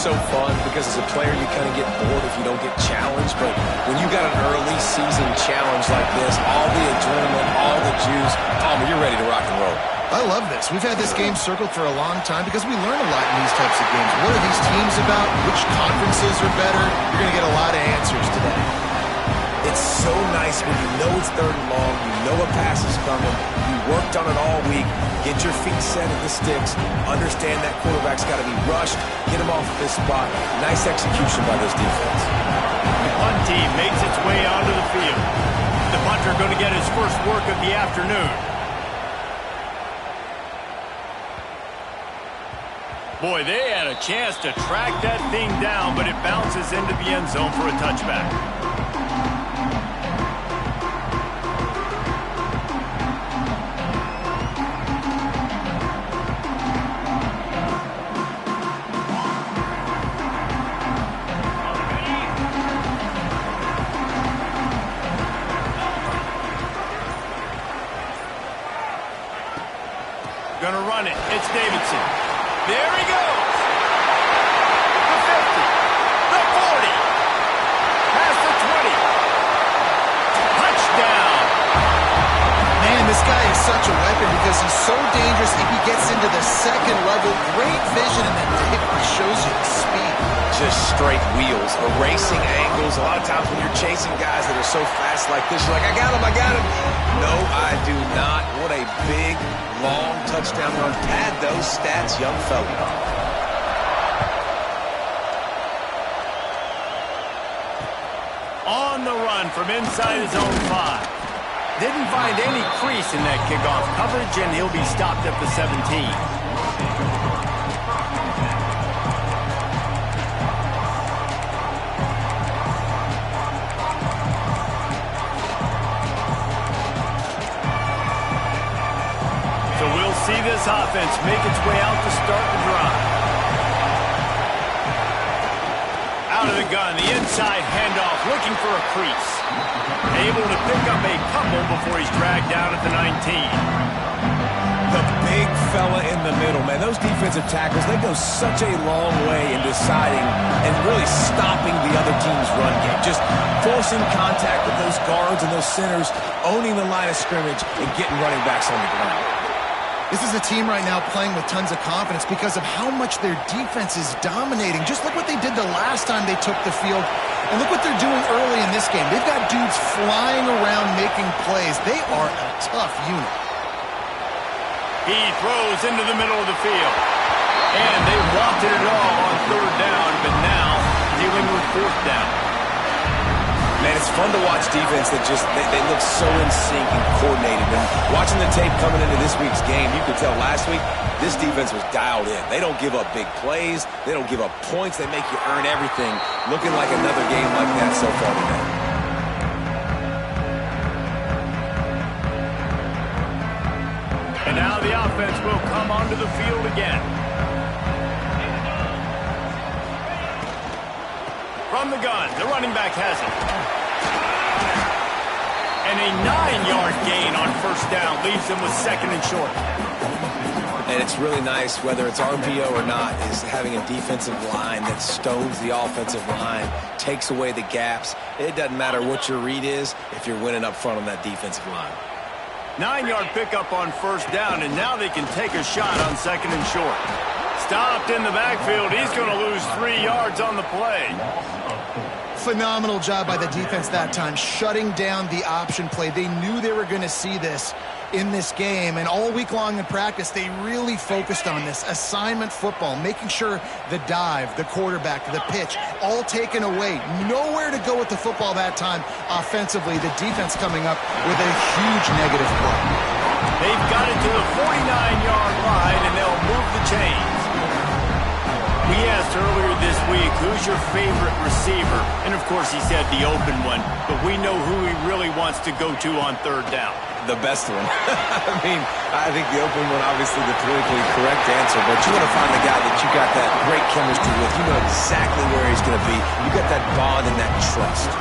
so fun because as a player you kind of get bored if you don't get challenged, but when you got an early season challenge like this, all the adrenaline, all the juice, Palmer, you're ready to rock and roll. I love this. We've had this game circled for a long time because we learn a lot in these types of games. What are these teams about? Which conferences are better? You're going to get a lot of answers today. It's so nice when you know it's third and long, you know a pass is coming, you worked on it all week, get your feet set at the sticks, understand that quarterback's got to be rushed, get him off this spot. Nice execution by this defense. The punt team makes its way onto the field. The punter going to get his first work of the afternoon. Boy, they had a chance to track that thing down, but it bounces into the end zone for a touchback. Gonna run it. It's Davidson. There he goes. The 50. The 40. Past the 20. Touchdown. Man, this guy is such a weapon because he's so dangerous if he gets into the second level. Great vision, and then David shows you the speed. Just straight wheels, erasing angles. A lot of times when you're chasing guys that are so fast like this, you're like, I got him, I got him. No, I do not. What a big, long touchdown run. Pad those stats, young fella. On the run from inside his own 5. Didn't find any crease in that kickoff coverage, and he'll be stopped at the 17. See this offense make its way out to start the drive. Out of the gun, the inside handoff, looking for a crease. Able to pick up a couple before he's dragged down at the 19. The big fella in the middle, man. Those defensive tackles, they go such a long way in deciding and really stopping the other team's run game. Just forcing contact with those guards and those centers, owning the line of scrimmage, and getting running backs on the ground. This is a team right now playing with tons of confidence because of how much their defense is dominating. Just look what they did the last time they took the field, and look what they're doing early in this game. They've got dudes flying around making plays. They are a tough unit. He throws into the middle of the field, and they wanted it all on third down, but now dealing with fourth down. Man, it's fun to watch defense that just, they look so in sync and coordinated. And watching the tape coming into this week's game, you could tell last week, this defense was dialed in. They don't give up big plays. They don't give up points. They make you earn everything. Looking like another game like that so far today. And now the offense will come onto the field again. From the gun, the running back has it. And a 9-yard gain on first down leaves him with second and short. And it's really nice, whether it's RPO or not, is having a defensive line that stones the offensive line, takes away the gaps. It doesn't matter what your read is if you're winning up front on that defensive line. 9-yard pickup on first down, and now they can take a shot on second and short. Stopped in the backfield. He's going to lose 3 yards on the play. Phenomenal job by the defense that time, shutting down the option play. They knew they were going to see this in this game, and all week long in practice, they really focused on this assignment football, making sure the dive, the quarterback, the pitch, all taken away. Nowhere to go with the football that time offensively. The defense coming up with a huge negative play. They've got it to the 49-yard line, and they'll move the chains. We asked earlier this week, who's your favorite receiver? And, of course, he said the open one, but we know who he really wants to go to on third down. The best one. I think the open one, obviously the politically correct answer, but you want to find the guy that you got that great chemistry with. You know exactly where he's going to be. You got that bond and that trust.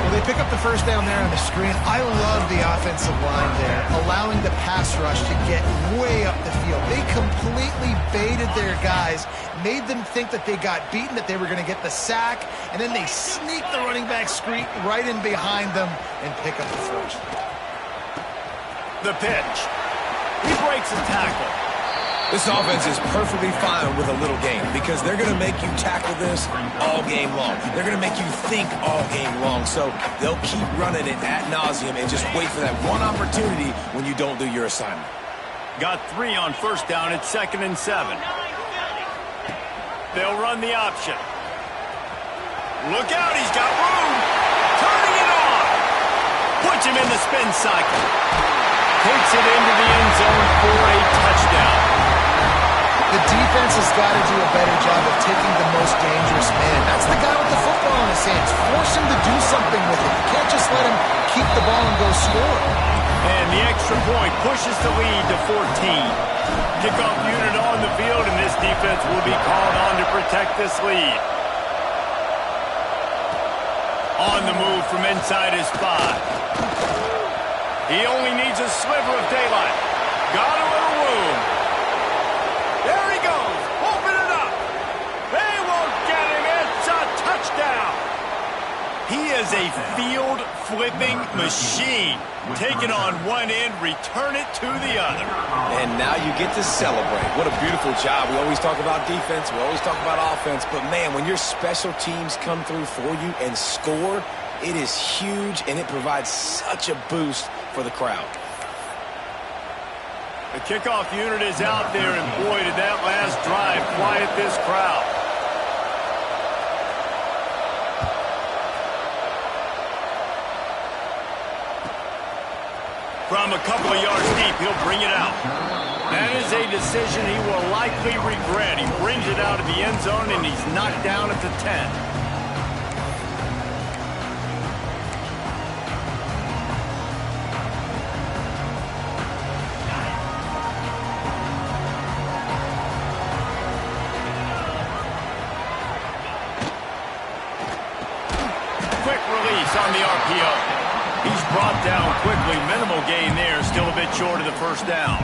Well, they pick up the first down there on the screen. I love the offensive line there, allowing the pass rush to get way up the field. They completely baited their guys, made them think that they got beaten, that they were going to get the sack, and then they sneak the running back screen right in behind them and pick up the first. The pitch. He breaks a tackle. This offense is perfectly fine with a little game because they're going to make you tackle this all game long. They're going to make you think all game long. So they'll keep running it ad nauseum and just wait for that one opportunity when you don't do your assignment. Got 3 on first down. It's 2nd and 7. They'll run the option. Look out, he's got room. Turning it on. Puts him in the spin cycle. Takes it into the end zone for a touchdown. The defense has got to do a better job of taking the most dangerous man. That's the guy with the football in his hands. Force him to do something with it. You can't just let him keep the ball and go score. And the extra point pushes the lead to 14. Kickoff unit on the field, and this defense will be called on to protect this lead. On the move from inside his 5. He only needs a sliver of daylight. Got a little room. There he goes. Open it up. They won't get him. It's a touchdown. He is a field-flipping machine. Take it on one end, return it to the other. And now you get to celebrate. What a beautiful job. We always talk about defense. We always talk about offense. But, man, when your special teams come through for you and score, it is huge, and it provides such a boost for the crowd. The kickoff unit is out there, and boy, did that last drive quiet this crowd. From a couple of yards deep, he'll bring it out. That is a decision he will likely regret. He brings it out of the end zone, and he's knocked down at the 10. On the RPO. He's brought down quickly. Minimal gain there. Still a bit short of the first down.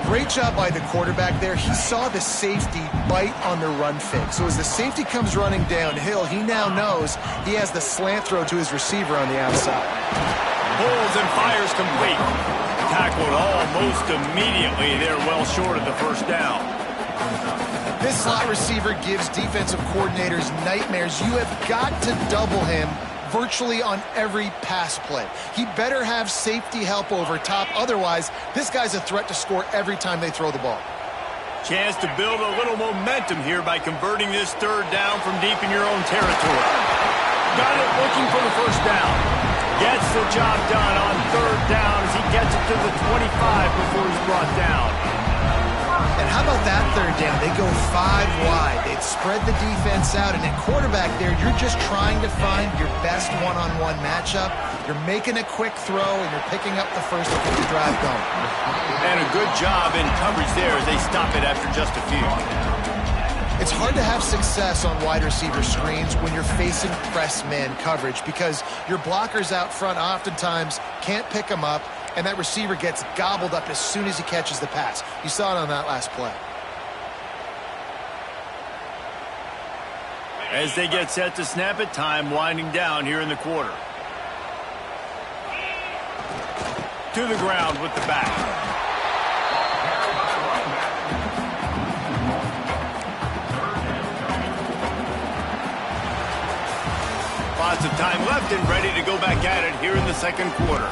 Great job by the quarterback there. He saw the safety bite on the run fake. So as the safety comes running downhill, he now knows he has the slant throw to his receiver on the outside. Pulls and fires complete. Tackled almost immediately. They're well short of the first down. This slot receiver gives defensive coordinators nightmares. You have got to double him virtually on every pass play. He better have safety help over top. Otherwise, this guy's a threat to score every time they throw the ball. Chance to build a little momentum here by converting this third down from deep in your own territory. Got it looking for the first down. Gets the job done on third down as he gets it to the 25 before he's brought down. And how about that third down? They go 5 wide. They'd spread the defense out. And at quarterback there, you're just trying to find your best one-on-one matchup. You're making a quick throw, and you're picking up the first to get the drive going. And a good job in coverage there as they stop it after just a few. It's hard to have success on wide receiver screens when you're facing press man coverage because your blockers out front oftentimes can't pick them up, and that receiver gets gobbled up as soon as he catches the pass. You saw it on that last play. As they get set to snap it, time winding down here in the quarter. To the ground with the back. Lots of time left and ready to go back at it here in the second quarter.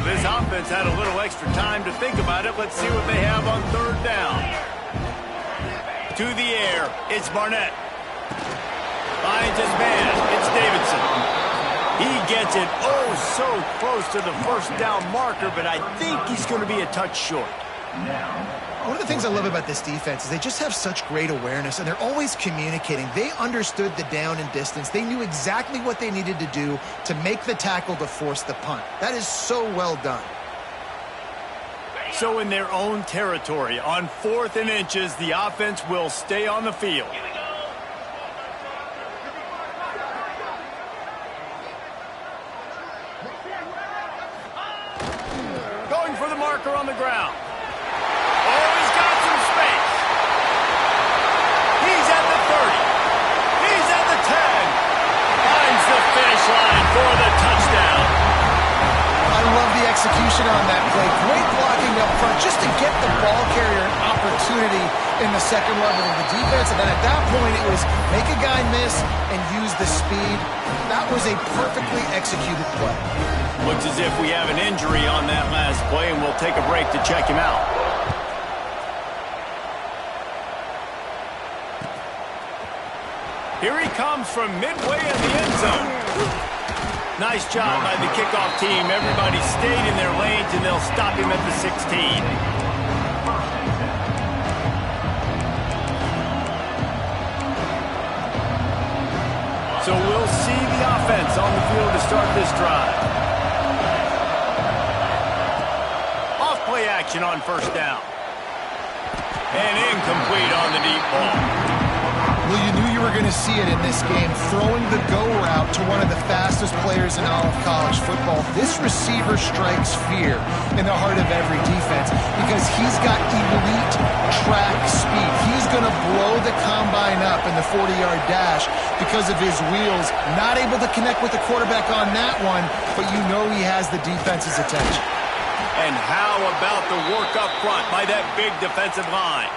This offense had a little extra time to think about it. Let's see what they have on third down. To the air, it's Barnett. Finds his man, it's Davidson. He gets it oh so close to the first down marker, but I think he's going to be a touch short. One of the things I love about this defense is they just have such great awareness, and they're always communicating. They understood the down and distance. They knew exactly what they needed to do to make the tackle to force the punt. That is so well done. So in their own territory, on 4th and inches, the offense will stay on the field. Going for the marker on the ground. Oh, he's got some space. He's at the 30. He's at the 10. Finds the finish line for the touchdown. I love the execution on that play. Great blocking up front just to get the ball carrier an opportunity in the second level of the defense. And then at that point, it was make a guy miss and use the speed. That was a perfectly executed play. Looks as if we have an injury on that last play, and we'll take a break to check him out. Here he comes from midway in the end zone. Nice job by the kickoff team. Everybody stayed in their lanes, and they'll stop him at the 16. So we'll see the offense on the field to start this drive. Off play action on 1st down. And incomplete on the deep ball. Well, you knew you were going to see it in this game, throwing the go route to one of the fastest players in all of college football. This receiver strikes fear in the heart of every defense because he's got elite track speed. He's going to blow the combine up in the 40-yard dash because of his wheels. Not able to connect with the quarterback on that one, but you know he has the defense's attention. And how about the work up front by that big defensive line?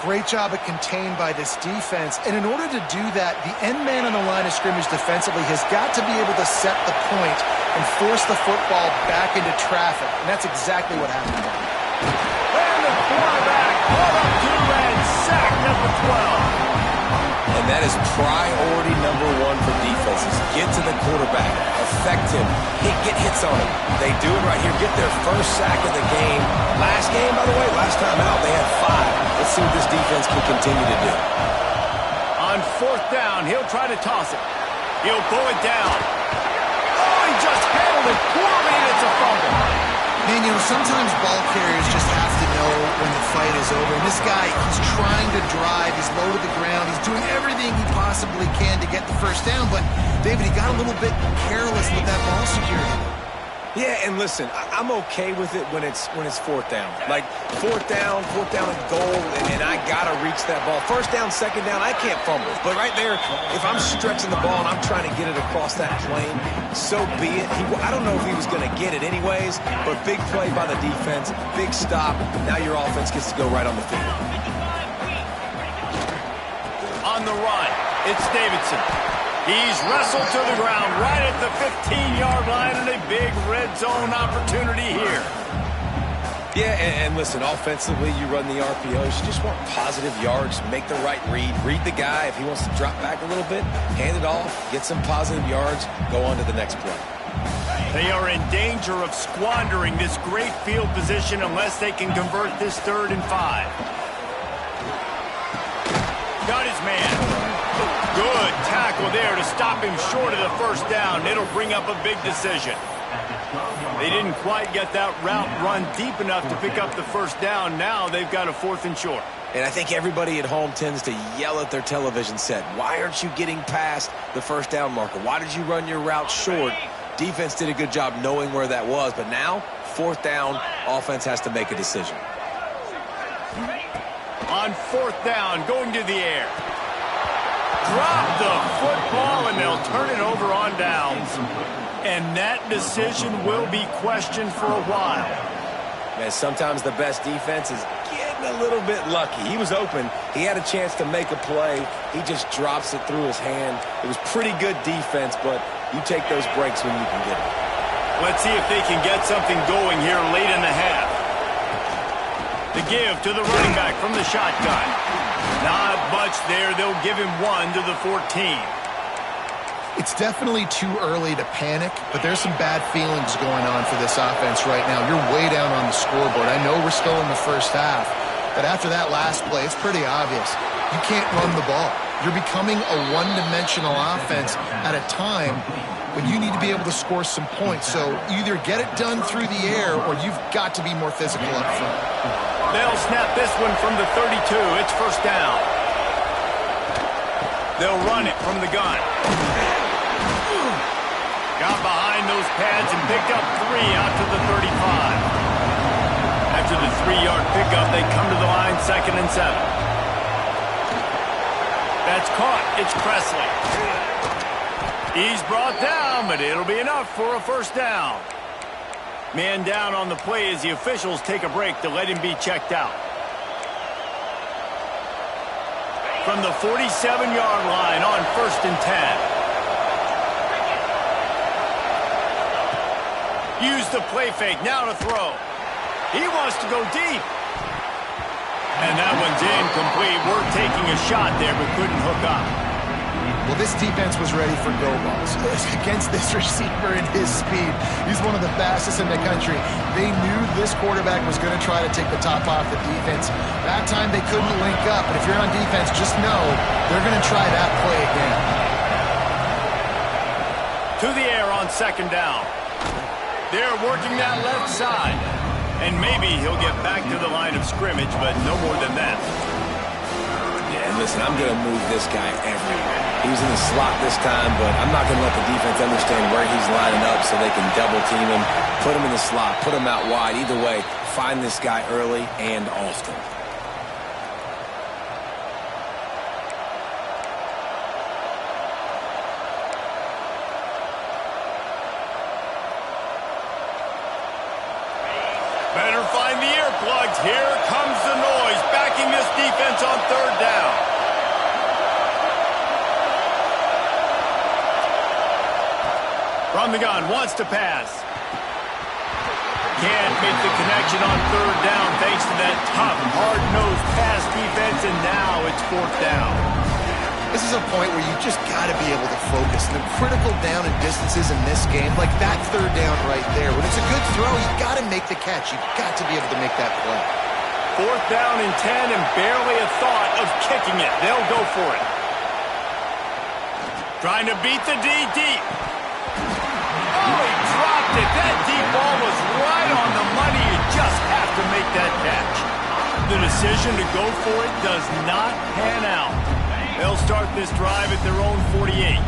Great job at contained by this defense. And in order to do that, the end man on the line of scrimmage defensively has got to be able to set the point and force the football back into traffic. And that's exactly what happened there. And the quarterback pulled up to and sacked at the 12. And that is priority number 1 for defenses. Get to the quarterback, affect him, get hits on him. They do it right here, get their first sack of the game. Last game, by the way, last time out, they had 5. Let's see what this defense can continue to do. On 4th down, he'll try to toss it. He'll pull it down. Oh, he just handled it poorly, and it's a fumble. Man, you know, sometimes ball carriers just have to know when the fight is over. And this guy, he's trying to drive. He's low to the ground. He's doing everything he possibly can to get the first down. But, David, he got a little bit careless with that ball security. Yeah, and listen, I'm okay with it when it's 4th down. Like, 4th down and goal, and I got to reach that ball. 1st down, 2nd down, I can't fumble. But right there, if I'm stretching the ball and I'm trying to get it across that plane, so be it. I don't know if he was going to get it anyways, but big play by the defense, big stop. Now your offense gets to go right on the field. On the run, it's Davidson. He's wrestled to the ground right at the 15-yard line, and a big red zone opportunity here. Yeah, and listen, offensively, you run the RPOs. You just want positive yards, make the right read the guy. If he wants to drop back a little bit, hand it off, get some positive yards, go on to the next play. They are in danger of squandering this great field position unless they can convert this 3rd and 5. Got his man. Good tackle there to stop him short of the 1st down. It'll bring up a big decision. They didn't quite get that route run deep enough to pick up the 1st down. Now they've got a 4th and short. And I think everybody at home tends to yell at their television set. Why aren't you getting past the 1st down marker? Why did you run your route short? Defense did a good job knowing where that was. But now, 4th down, offense has to make a decision. On 4th down, going to the air. Drop the football, and they'll turn it over on downs. And that decision will be questioned for a while. Man, sometimes the best defense is getting a little bit lucky. He was open. He had a chance to make a play. He just drops it through his hand. It was pretty good defense, but you take those breaks when you can get it. Let's see if they can get something going here late in the half. The give to the running back from the shotgun. Not much there. They'll give him 1 to the 14. It's definitely too early to panic, but there's some bad feelings going on for this offense right now. You're way down on the scoreboard. I know we're still in the first half, but after that last play, it's pretty obvious. You can't run the ball. You're becoming a one-dimensional offense at a time when you need to be able to score some points. So either get it done through the air or you've got to be more physical up front. They'll snap this one from the 32. It's first down. They'll run it from the gun. Got behind those pads and picked up 3 out to the 35. After the 3-yard pickup, they come to the line 2nd and 7. That's caught. It's Presley. He's brought down, but it'll be enough for a first down. Man down on the play as the officials take a break to let him be checked out. From the 47-yard line on 1st and 10. Use the play fake, now to throw. He wants to go deep. And that one's incomplete. We're taking a shot there, but couldn't hook up. Well, this defense was ready for go balls. Against this receiver and his speed, he's one of the fastest in the country. They knew this quarterback was going to try to take the top off the defense. That time they couldn't link up, but if you're on defense, just know they're going to try that play again. To the air on 2nd down. They're working that left side. And maybe he'll get back to the line of scrimmage, but no more than that. Yeah, and listen, I'm going to move this guy everywhere. He was in the slot this time, but I'm not going to let the defense understand where he's lining up so they can double team him, put him in the slot, put him out wide. Either way, find this guy early and often. Better find the earplugs. Here comes the noise, backing this defense on 3rd down. From the gun, wants to pass. Can't make the connection on 3rd down thanks to that tough, hard-nosed pass defense, and now it's 4th down. This is a point where you just got to be able to focus. The critical down and distances in this game, like that 3rd down right there. When it's a good throw, you got to make the catch. You've got to be able to make that play. 4th down and 10 and barely a thought of kicking it. They'll go for it. Trying to beat the D deep. Oh, he dropped it. That deep ball was right on the money. You just have to make that catch. The decision to go for it does not pan out. They'll start this drive at their own 48.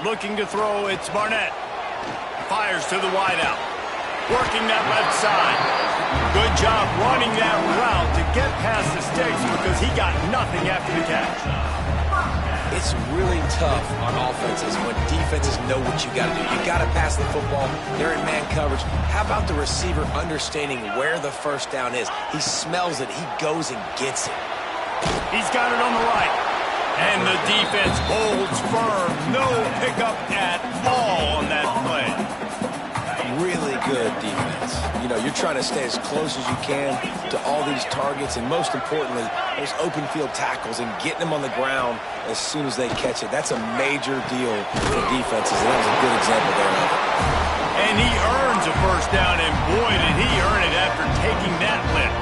Looking to throw, it's Barnett. Fires to the wideout. Working that left side. Good job running that route to get past the sticks because he got nothing after the catch. It's really tough on offenses when defenses know what you got to do. You got to pass the football. They're in man coverage. How about the receiver understanding where the first down is? He smells it. He goes and gets it. He's got it on the right. And the defense holds firm. No pickup at all on that play. Really good defense. You know, you're trying to stay as close as you can to all these targets, and most importantly, those open field tackles and getting them on the ground as soon as they catch it. That's a major deal for defenses, and that was a good example there of it. And he earns a first down, and boy, did he earn it after taking that lift.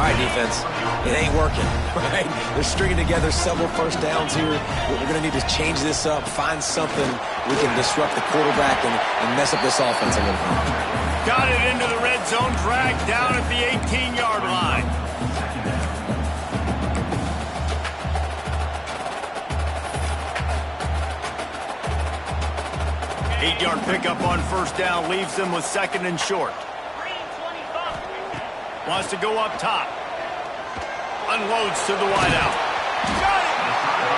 All right, defense, it ain't working, right? They're stringing together several first downs here. We're going to need to change this up, find something we can disrupt the quarterback and mess up this offense a little bit. Got it into the red zone, dragged down at the 18-yard line. Eight-yard pickup on first down leaves them with 2nd and short. Wants to go up top. Unloads to the wideout.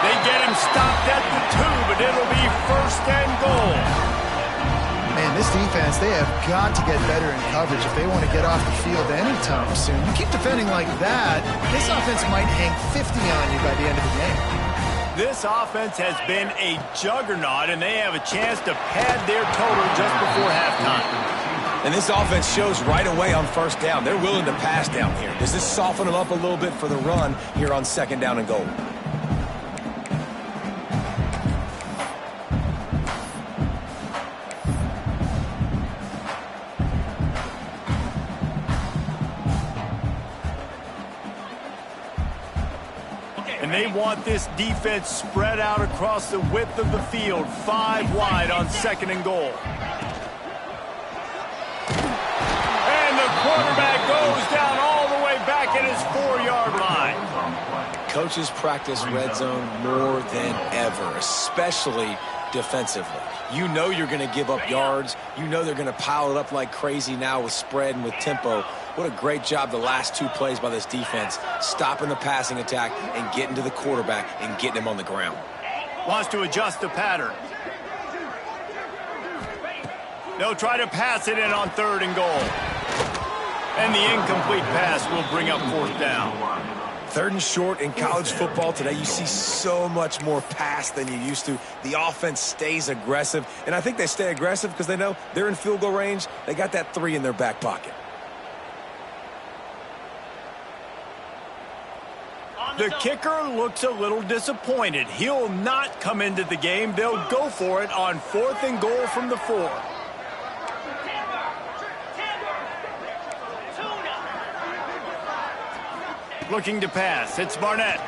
They get him stopped at the 2, but it'll be 1st and goal. Man, this defense, they have got to get better in coverage if they want to get off the field anytime soon. You keep defending like that, this offense might hang 50 on you by the end of the game. This offense has been a juggernaut, and they have a chance to pad their total just before halftime. And this offense shows right away on first down. They're willing to pass down here. Does this soften them up a little bit for the run here on 2nd down and goal? And they want this defense spread out across the width of the field, 5 wide on 2nd and goal. And the quarterback goes down all the way back at his 4-yard line. Coaches practice red zone more than ever, especially defensively. You know you're going to give up yards. You know they're going to pile it up like crazy now with spread and with tempo. What a great job the last 2 plays by this defense, stopping the passing attack and getting to the quarterback and getting him on the ground. Wants to adjust the pattern. They'll try to pass it in on 3rd and goal. And the incomplete pass will bring up 4th down. 3rd and short in college football today, you see so much more pass than you used to. The offense stays aggressive, and I think they stay aggressive because they know they're in field goal range. They got that 3 in their back pocket. The kicker looks a little disappointed. He'll not come into the game. They'll go for it on 4th and goal from the 4. Looking to pass. It's Barnett.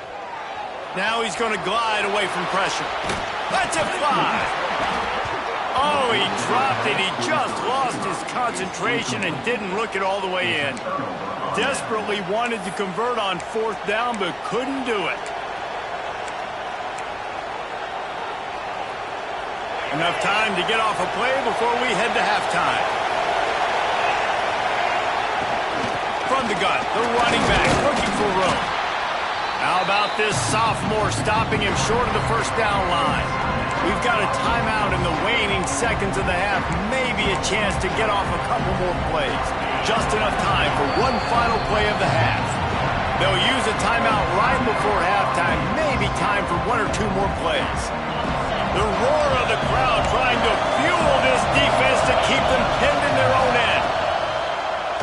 Now he's going to glide away from pressure. Let's it fly. Oh, he dropped it. He just lost his concentration and didn't look it all the way in. Desperately wanted to convert on 4th down, but couldn't do it. Enough time to get off a play before we head to halftime. From the gun, the running back looking for room. How about this sophomore stopping him short of the 1st down line? We've got a timeout in the waning seconds of the half. Maybe a chance to get off a couple more plays. Just enough time for one final play of the half. They'll use a timeout right before halftime. Maybe time for 1 or 2 more plays. The roar of the crowd trying to fuel this defense to keep them pinned in their own end.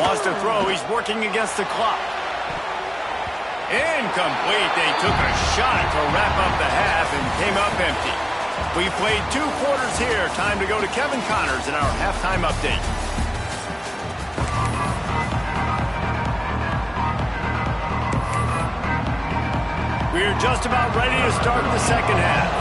Wants to throw. He's working against the clock. Incomplete. They took a shot to wrap up the half and came up empty. We played 2 quarters here. Time to go to Kevin Connors in our halftime update. We're just about ready to start the 2nd half.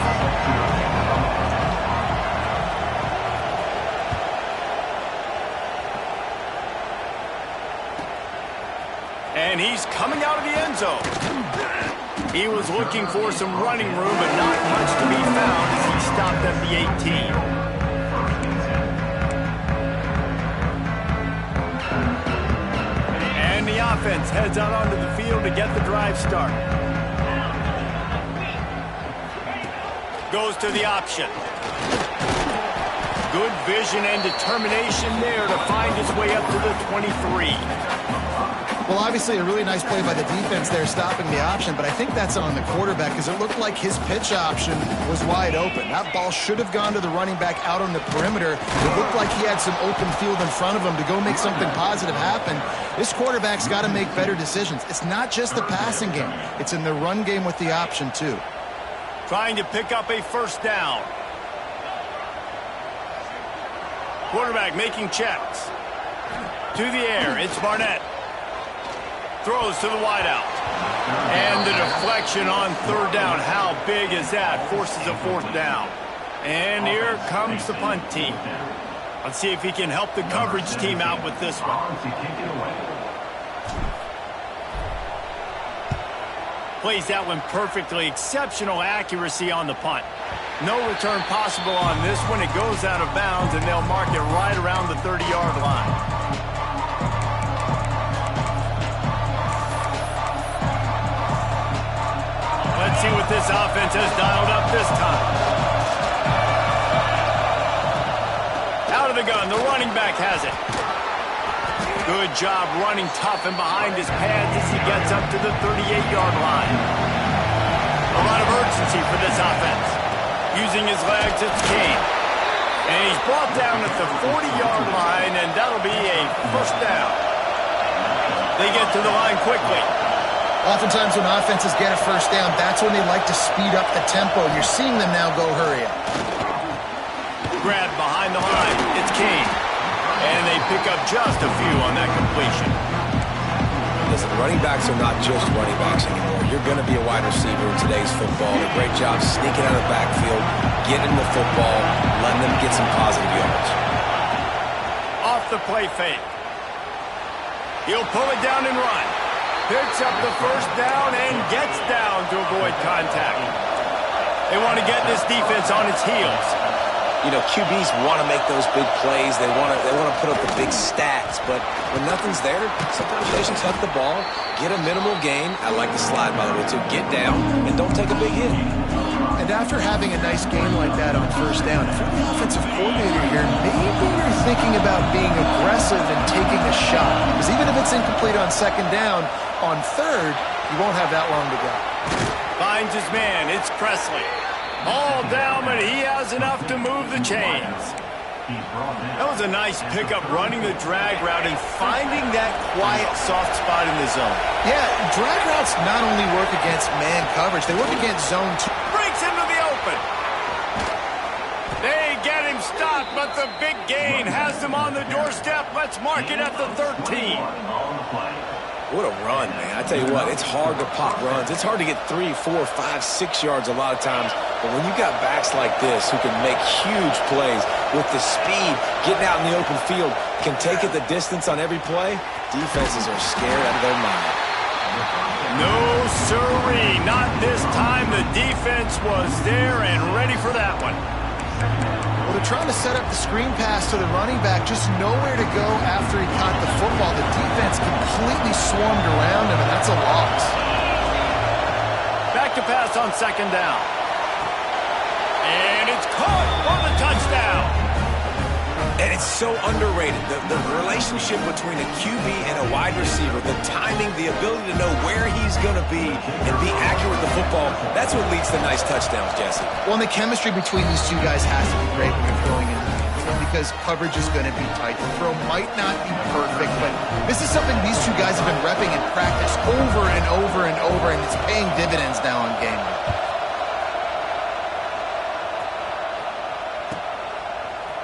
And he's coming out of the end zone. He was looking for some running room, but not much to be found as he stopped at the 18. And the offense heads out onto the field to get the drive started. Goes to the option. Good vision and determination there to find his way up to the 23. Well, obviously a really nice play by the defense there stopping the option, but I think that's on the quarterback because it looked like his pitch option was wide open. That ball should have gone to the running back out on the perimeter. It looked like he had some open field in front of him to go make something positive happen. This quarterback's got to make better decisions. It's not just the passing game. It's in the run game with the option, too. Trying to pick up a 1st down. Quarterback making checks. To the air, it's Barnett. Throws to the wideout. And the deflection on 3rd down. How big is that? Forces a 4th down. And here comes the punt team. Let's see if he can help the coverage team out with this one. Plays that one perfectly. Exceptional accuracy on the punt. No return possible on this one. It goes out of bounds, and they'll mark it right around the 30-yard line. Let's see what this offense has dialed up this time. Out of the gun, the running back has it. Good job running tough and behind his pads as he gets up to the 38-yard line. A lot of urgency for this offense. Using his legs, it's Kane. And he's brought down at the 40-yard line, and that'll be a 1st down. They get to the line quickly. Oftentimes when offenses get a 1st down, that's when they like to speed up the tempo. You're seeing them now go hurry up. Grab behind the line. It's Kane. And they pick up just a few on that completion. The listen, running backs are not just running backs anymore. You're going to be a wide receiver in today's football. A great job sneaking out of the backfield, getting the football, letting them get some positive yards. Off the play fake. He'll pull it down and run. Picks up the first down and gets down to avoid contact. They want to get this defense on its heels. You know, QBs want to make those big plays. They want to put up the big stats. But when nothing's there, sometimes they just tuck the ball, get a minimal gain. I like the slide, by the way, too. Get down and don't take a big hit. And after having a nice game like that on first down, if you're the offensive coordinator here, maybe you're thinking about being aggressive and taking a shot. Because even if it's incomplete on second down, on third, you won't have that long to go. Finds his man. It's Presley. All down, but he has enough to move the chains. That was a nice pickup, running the drag route and finding that quiet, soft spot in the zone. Yeah, drag routes not only work against man coverage, they work against zone 2. Breaks into the open. They get him stopped, but the big gain has them on the doorstep. Let's mark it at the 13. What a run, man. I tell you what, it's hard to pop runs. It's hard to get 3, 4, 5, 6 yards a lot of times. But when you got backs like this who can make huge plays with the speed, getting out in the open field, can take it the distance on every play, defenses are scared out of their mind. No, sirree. Not this time. The defense was there and ready for that one. Well, they're trying to set up the screen pass to the running back, just nowhere to go after he caught the football. The defense completely swarmed around him, and that's a loss. Back to pass on second down. And it's caught for the touchdown. And it's so underrated. The relationship between a QB and a wide receiver, the timing, the ability to know where he's going to be and be accurate with the football, that's what leads to nice touchdowns, Jesse. Well, and the chemistry between these two guys has to be great when you're throwing in the field because coverage is going to be tight. The throw might not be perfect, but this is something these two guys have been repping in practice over and over and over, and it's paying dividends now on game day.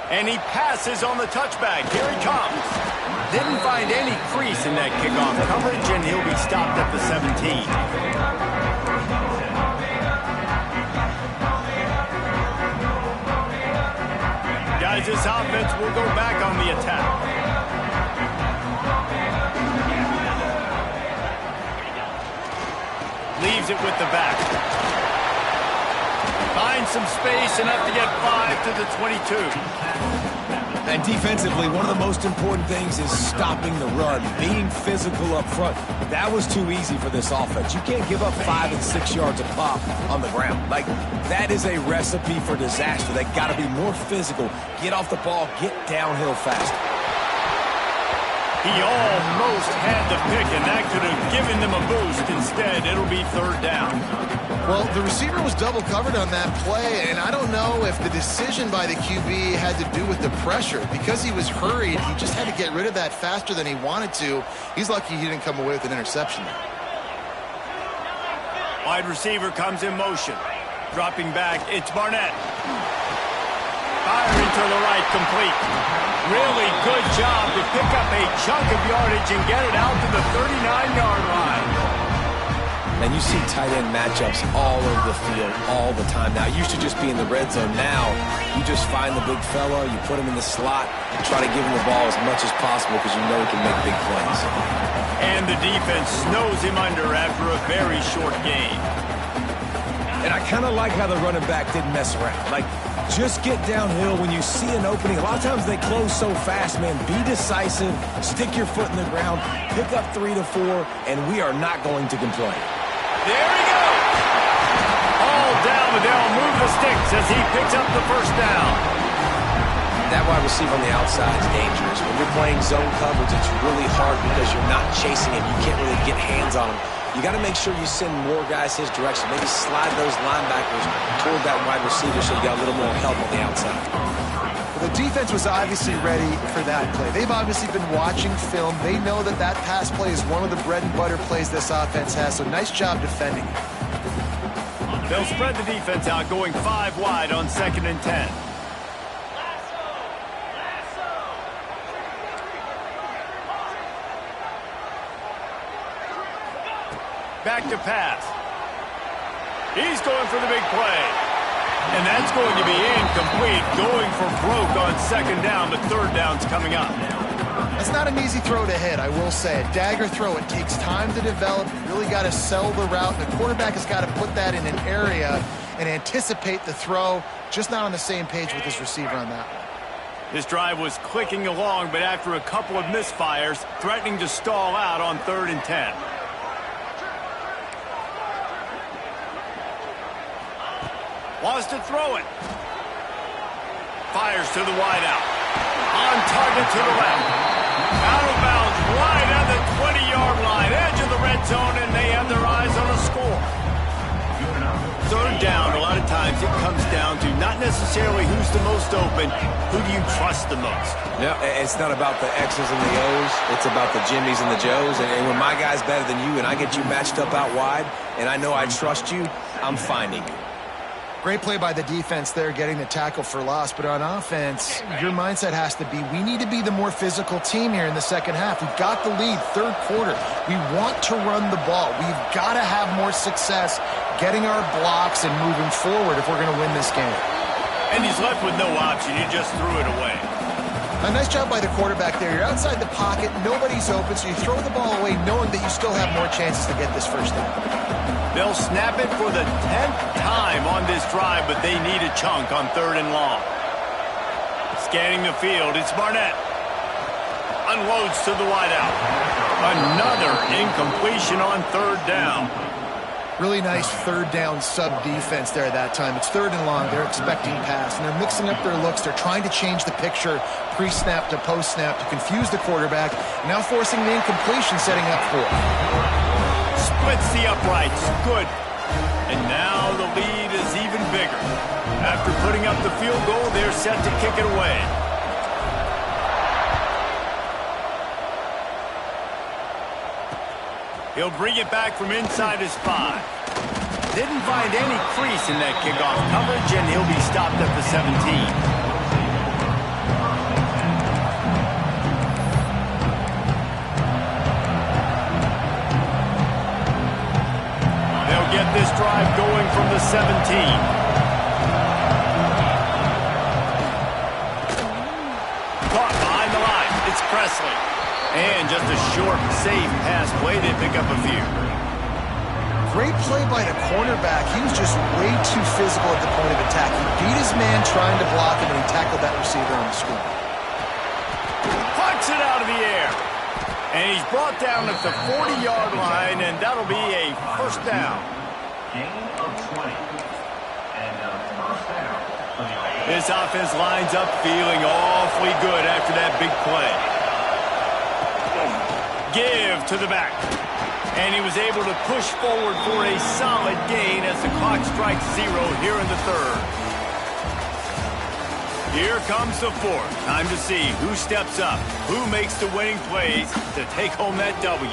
And he passes on the touchback. Here he comes. Didn't find any crease in that kickoff coverage, and he'll be stopped at the 17. Guys, this offense will go back on the attack. Leaves it with the back. Finds some space, enough to get 5 to the 22. And defensively, one of the most important things is stopping the run, being physical up front. That was too easy for this offense. You can't give up 5 and 6 yards a pop on the ground. Like, that is a recipe for disaster. They got to be more physical, get off the ball, get downhill fast. He almost had the pick, and that could have given them a boost. Instead, it'll be third down. Well, the receiver was double covered on that play, and I don't know if the decision by the QB had to do with the pressure. Because he was hurried, he just had to get rid of that faster than he wanted to. He's lucky he didn't come away with an interception there. Wide receiver comes in motion. Dropping back, it's Barnett. Firing to the right, complete. Really good job to pick up a chunk of yardage and get it out to the 39-yard line. And you see tight end matchups all over the field all the time. Now, it used to just be in the red zone. Now, you just find the big fella, you put him in the slot, and try to give him the ball as much as possible because you know he can make big plays. And the defense snows him under after a very short game. And I kind of like how the running back didn't mess around. Like, just get downhill when you see an opening. A lot of times they close so fast, man. Be decisive, stick your foot in the ground, pick up 3 to 4, and we are not going to complain. There he goes. All down, but they'll move the sticks as he picks up the first down. That wide receiver on the outside is dangerous. When you're playing zone coverage, it's really hard because you're not chasing him. You can't really get hands on him. You got to make sure you send more guys his direction. Maybe slide those linebackers toward that wide receiver so you got a little more help on the outside. Well, the defense was obviously ready for that play. They've obviously been watching film. They know that that pass play is one of the bread and butter plays this offense has, so nice job defending it. They'll spread the defense out, going 5 wide on 2nd and 10. Back to pass. He's going for the big play. And that's going to be incomplete. Going for broke on second down, but third down's coming up. That's not an easy throw to hit, I will say. A dagger throw, it takes time to develop. You really got to sell the route. And the quarterback has got to put that in an area and anticipate the throw. Just not on the same page with his receiver on that one. This drive was clicking along, but after a couple of misfires, threatening to stall out on 3rd and 10. Wants to throw it. Fires to the wideout. On target to the left. Out of bounds, right at the 20-yard line. Edge of the red zone, and they have their eyes on a score. Third down, a lot of times it comes down to not necessarily who's the most open, who do you trust the most? No, it's not about the X's and the O's. It's about the Jimmys and the Joes. And when my guy's better than you and I get you matched up out wide, and I know I trust you, I'm finding you. Great play by the defense there, getting the tackle for loss. But on offense, your mindset has to be, we need to be the more physical team here in the second half. We've got the lead, third quarter. We want to run the ball. We've got to have more success getting our blocks and moving forward if we're going to win this game. And he's left with no option. He just threw it away. A nice job by the quarterback there. You're outside the pocket. Nobody's open, so you throw the ball away knowing that you still have more chances to get this first down. They'll snap it for the 10th time on this drive, but they need a chunk on 3rd and long. Scanning the field, it's Barnett. Unloads to the wideout. Another incompletion on 3rd down. Really nice third down sub defense there that time. It's 3rd and long. They're expecting pass, and they're mixing up their looks. They're trying to change the picture pre-snap to post-snap to confuse the quarterback, now forcing the incompletion, setting up 4th. Splits the uprights. Good. And now the lead is even bigger. After putting up the field goal, they're set to kick it away. He'll bring it back from inside his 5. Didn't find any crease in that kickoff coverage, and he'll be stopped at the 17. Get this drive going from the 17. Caught behind the line. It's Presley. And just a short, safe pass play. They pick up a few. Great play by the cornerback. He was just way too physical at the point of attack. He beat his man trying to block him, and he tackled that receiver on the screen. Pucks it out of the air. And he's brought down at the 40-yard line, and that'll be a first down. Gain of 20. And first down. This offense lines up feeling awfully good after that big play. Give to the back. And he was able to push forward for a solid gain as the clock strikes 0 here in the 3rd. Here comes the 4th. Time to see who steps up, who makes the winning plays to take home that W.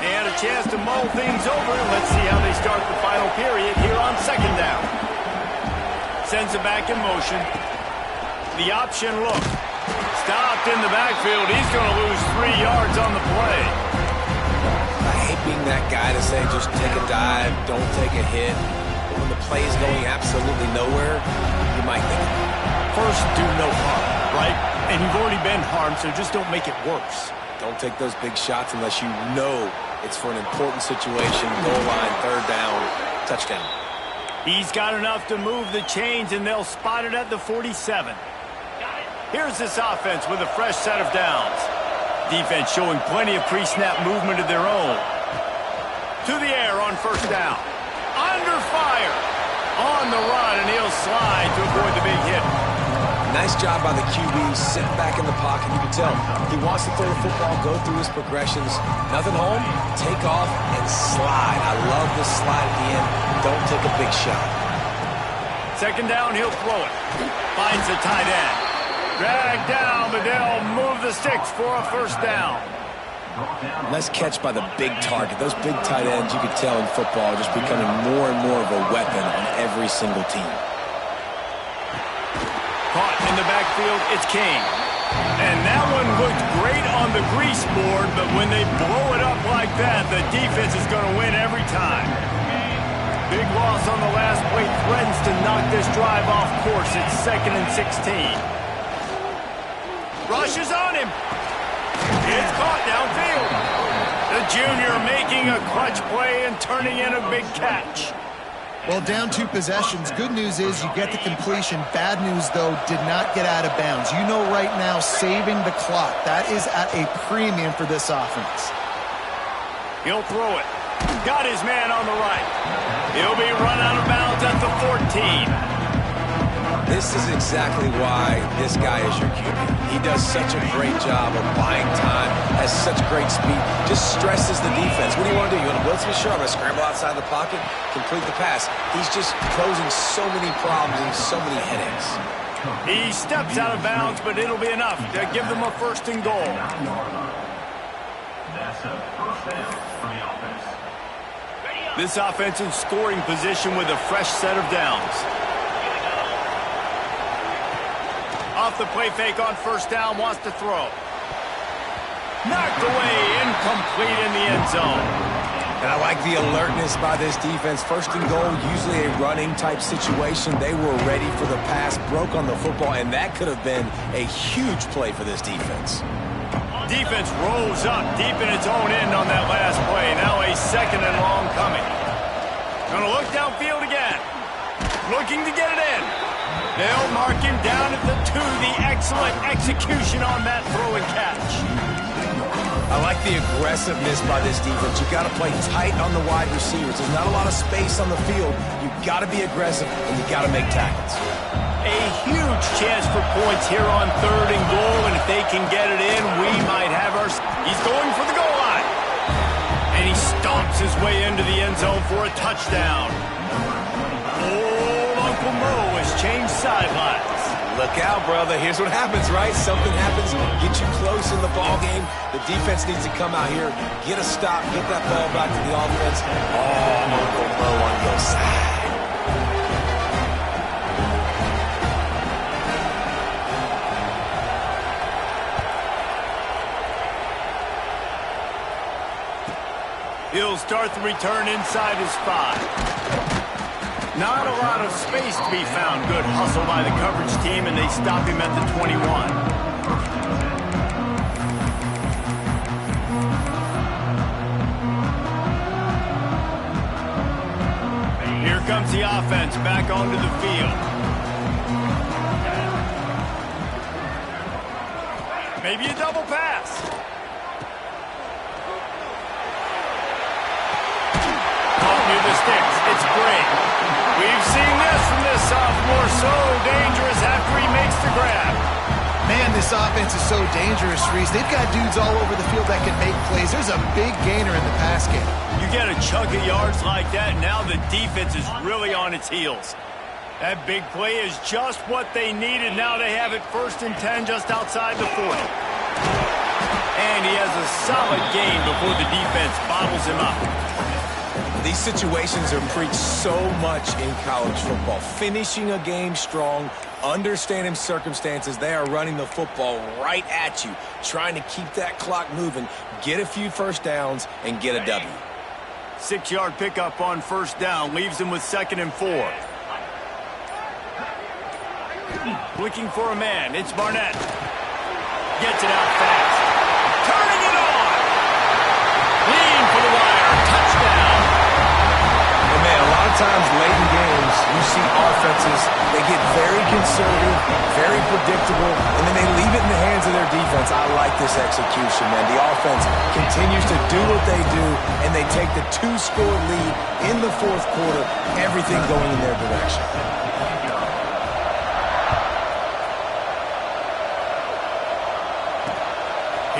And a chance to mull things over. Let's see how they start the final period here on 2nd down. Sends it back in motion. The option look. Stopped in the backfield. He's going to lose 3 yards on the play. I hate being that guy to say just take a dive, don't take a hit. But when the play is going absolutely nowhere, you might think, first, do no harm, right? And you've already been harmed, so just don't make it worse. don't take those big shots unless you know it's for an important situation, goal line, 3rd down, touchdown. He's got enough to move the chains, and they'll spot it at the 47. Here's this offense with a fresh set of downs. Defense showing plenty of pre-snap movement of their own. To the air on 1st down. Under fire. On the run, and he'll slide to avoid the big hit. Nice job by the QB, sitting back in the pocket. You can tell he wants to throw the football, go through his progressions. Nothing home, take off, and slide. I love this slide at the end. Don't take a big shot. 2nd down, he'll throw it. Finds the tight end. Dragged down, but they'll move the sticks for a 1st down. Nice catch by the big target. Those big tight ends, you could tell in football, are just becoming more and more of a weapon on every single team. caught in the backfield. It's King. And that one looked great on the grease board, but when they blow it up like that, the defense is going to win every time. Big loss on the last play threatens to knock this drive off course. It's 2nd and 16. Rushes on him. It's caught downfield. The junior making a clutch play and turning in a big catch. Well, down 2 possessions. Good news is you get the completion. Bad news, though, did not get out of bounds. You know right now, saving the clock. That is at a premium for this offense. He'll throw it. Got his man on the right. He'll be run out of bounds at the 14. This is exactly why this guy is your QB. He does such a great job of buying time, has such great speed, just stresses the defense. What do you want to do? You want to blitz me? Sure, I'm going to scramble outside the pocket, complete the pass. He's just posing so many problems and so many headaches. He steps out of bounds, but it'll be enough to give them a 1st and goal. That's a first down for the offense. This offense in scoring position with a fresh set of downs. Off the play fake on 1st down, wants to throw. Knocked away, incomplete in the end zone. And I like the alertness by this defense. 1st and goal, usually a running type situation. They were ready for the pass, broke on the football, and that could have been a huge play for this defense. Defense rolls up deep in its own end on that last play. Now a 2nd and long coming. Gonna look downfield again. Looking to get it in. They'll mark him down at the 2. The excellent execution on that throw and catch. I like the aggressiveness by this defense. You've got to play tight on the wide receivers. There's not a lot of space on the field. You've got to be aggressive, and you've got to make tackles. A huge chance for points here on 3rd and goal, and if they can get it in, we might have our... He's going for the goal line. And he stomps his way into the end zone for a touchdown. Uncle Mo has changed sidelines. Look out, brother. Here's what happens, right? Something happens, get you close in the ball game. The defense needs to come out here, get a stop, get that ball back to the offense. Oh, Uncle Mo on your side. He'll start the return inside his 5. Not a lot of space to be found. Good hustle by the coverage team, and they stop him at the 21. Here comes the offense back onto the field. Maybe a double pass. Caught near the sticks. It's Gray. We've seen this from this sophomore, so dangerous after he makes the grab. Man, this offense is so dangerous, Reese. They've got dudes all over the field that can make plays. There's a big gainer in the pass game. You get a chunk of yards like that, now the defense is really on its heels. That big play is just what they needed. Now they have it 1st and 10 just outside the 40. And he has a solid gain before the defense bottles him up. These situations are preached so much in college football. Finishing a game strong, understanding circumstances. They are running the football right at you, trying to keep that clock moving, get a few 1st downs, and get a W. 6-yard pickup on 1st down leaves him with 2nd and 4. Looking for a man. It's Barnett. Gets it out fast. Turning it on. Lean for the wire. Touchdown. Man, a lot of times late in games, you see offenses, they get very conservative, very predictable, and then they leave it in the hands of their defense. I like this execution, man. The offense continues to do what they do, and they take the 2-score lead in the 4th quarter, everything going in their direction.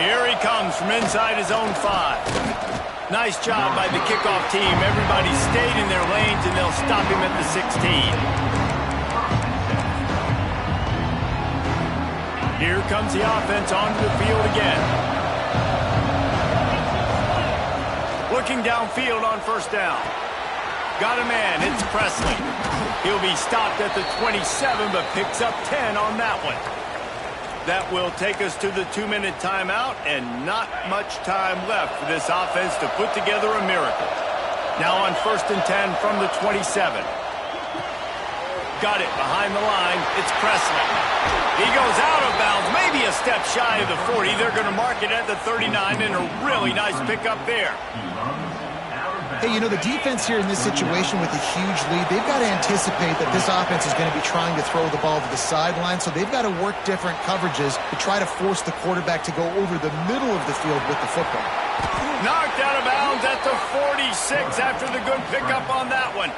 Here he comes from inside his own 5. Nice job by the kickoff team. Everybody stayed in their lanes, and they'll stop him at the 16. Here comes the offense onto the field again. Looking downfield on 1st down. Got a man. It's Presley. He'll be stopped at the 27, but picks up 10 on that one. That will take us to the 2-minute timeout, and not much time left for this offense to put together a miracle. Now on 1st and 10 from the 27. Got it behind the line. It's Presley. He goes out of bounds, maybe a step shy of the 40. They're going to mark it at the 39, and a really nice pickup there. Hey, you know, the defense here in this situation with a huge lead, they've got to anticipate that this offense is going to be trying to throw the ball to the sideline, so they've got to work different coverages to try to force the quarterback to go over the middle of the field with the football. Knocked out of bounds at the 46 after the good pickup on that one.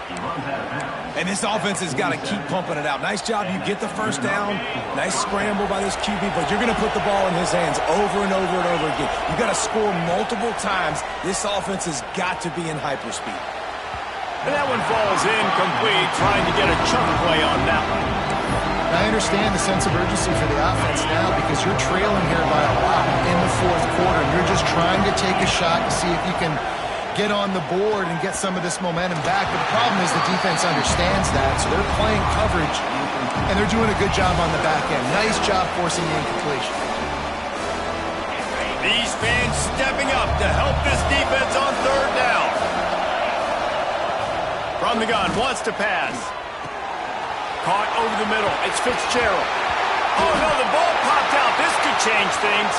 And this offense has got to keep pumping it out. Nice job. You get the first down. Nice scramble by this QB, but you're going to put the ball in his hands over and over and over again. You've got to score multiple times. This offense has got to be in hyperspeed. And that one falls incomplete, trying to get a chunk play on that one. I understand the sense of urgency for the offense now because you're trailing here by a lot in the 4th quarter, and you're just trying to take a shot to see if you can get on the board and get some of this momentum back. But the problem is the defense understands that, so they're playing coverage, and they're doing a good job on the back end. Nice job forcing the incompletion. These fans stepping up to help this defense on 3rd down. From the gun, wants to pass. Caught over the middle. It's Fitzgerald. Oh, no, the ball popped out. This could change things.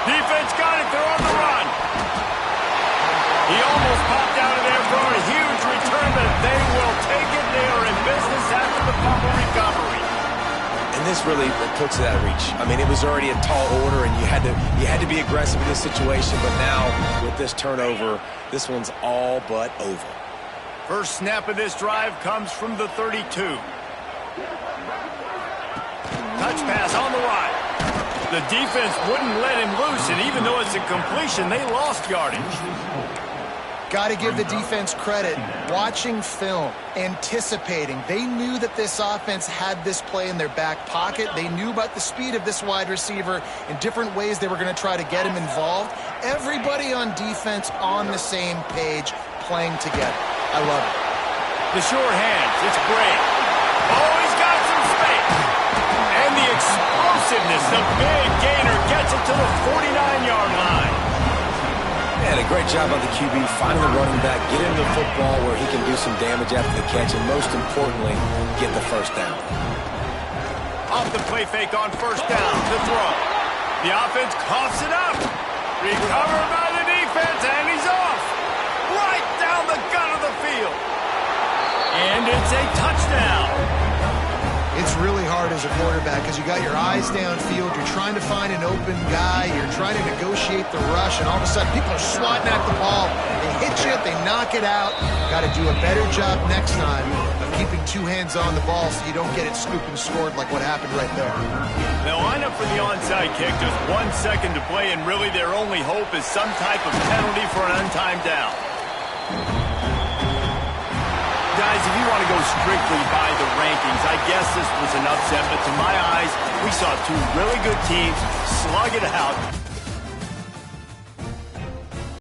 Defense got it. They're on the run. He almost popped out of there for a huge return, but they will take it. They are in business after the fumble recovery. And this really puts it out of reach. I mean, it was already a tall order, and you had to be aggressive in this situation, but now with this turnover, this one's all but over. First snap of this drive comes from the 32. Touch pass on the right. The defense wouldn't let him loose, and even though it's a completion, they lost yardage. Got to give the defense credit. Watching film, anticipating. They knew that this offense had this play in their back pocket. They knew about the speed of this wide receiver in different ways they were going to try to get him involved. Everybody on defense on the same page, playing together. I love it. The sure hands. It's great. Oh, he's got some space. And the explosiveness, the big gainer gets it to the 49-yard line. Yeah, a great job on the QB, finding the running back, get him the football where he can do some damage after the catch, and most importantly, get the first down. Off the play fake on 1st down, the throw. The offense coughs it up. Recovered by the defense, and he's off. Right down the gut of the field. And it's a touchdown. It's really hard as a quarterback because you got your eyes downfield. You're trying to find an open guy. You're trying to negotiate the rush, and all of a sudden people are swatting at the ball. They hit you. They knock it out. Got to do a better job next time of keeping 2 hands on the ball so you don't get it scooped and scored like what happened right there. They'll line up for the onside kick. Just 1 second to play, and really their only hope is some type of penalty for an untimed down. Guys, if you want to go strictly by the rankings, I guess this was an upset, but to my eyes, we saw 2 really good teams slug it out.